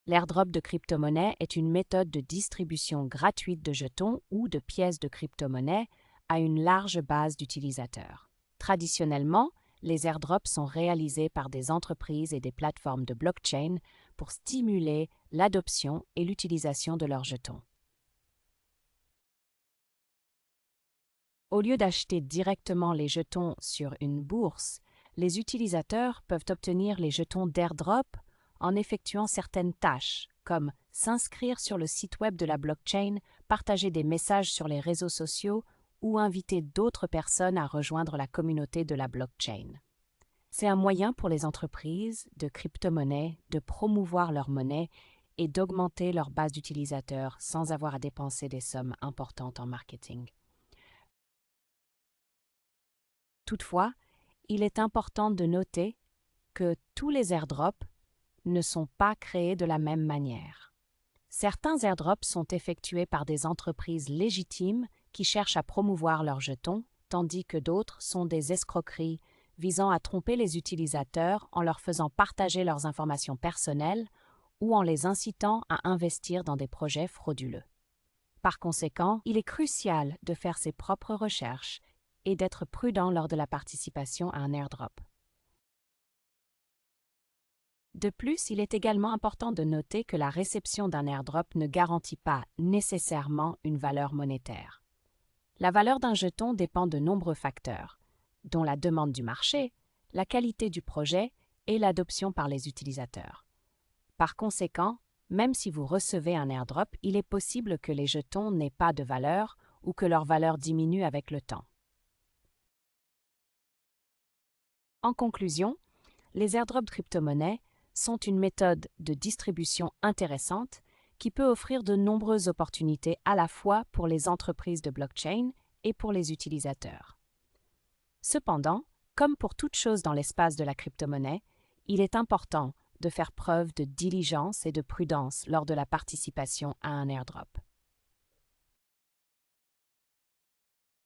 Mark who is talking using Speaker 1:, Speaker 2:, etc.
Speaker 1: L'airdrop de crypto-monnaie est une méthode de distribution gratuite de jetons ou de pièces de crypto-monnaie à une large base d'utilisateurs. Traditionnellement, les airdrops sont réalisés par des entreprises et des plateformes de blockchain pour stimuler l'adoption et l'utilisation de leurs jetons. Au lieu d'acheter directement les jetons sur une bourse, les utilisateurs peuvent obtenir les jetons d'airdrop en effectuant certaines tâches, comme s'inscrire sur le site web de la blockchain, partager des messages sur les réseaux sociaux ou inviter d'autres personnes à rejoindre la communauté de la blockchain. C'est un moyen pour les entreprises de crypto-monnaie de promouvoir leur monnaie et d'augmenter leur base d'utilisateurs sans avoir à dépenser des sommes importantes en marketing. Toutefois, il est important de noter que tous les airdrops ne sont pas créés de la même manière. Certains airdrops sont effectués par des entreprises légitimes qui cherchent à promouvoir leurs jetons, tandis que d'autres sont des escroqueries visant à tromper les utilisateurs en leur faisant partager leurs informations personnelles ou en les incitant à investir dans des projets frauduleux. Par conséquent, il est crucial de faire ses propres recherches et d'être prudent lors de la participation à un airdrop. De plus, il est également important de noter que la réception d'un airdrop ne garantit pas nécessairement une valeur monétaire. La valeur d'un jeton dépend de nombreux facteurs, dont la demande du marché, la qualité du projet et l'adoption par les utilisateurs. Par conséquent, même si vous recevez un airdrop, il est possible que les jetons n'aient pas de valeur ou que leur valeur diminue avec le temps. En conclusion, les airdrops de crypto-monnaie sont une méthode de distribution intéressante qui peut offrir de nombreuses opportunités à la fois pour les entreprises de blockchain et pour les utilisateurs. Cependant, comme pour toute chose dans l'espace de la crypto-monnaie, il est important de faire preuve de diligence et de prudence lors de la participation à un airdrop.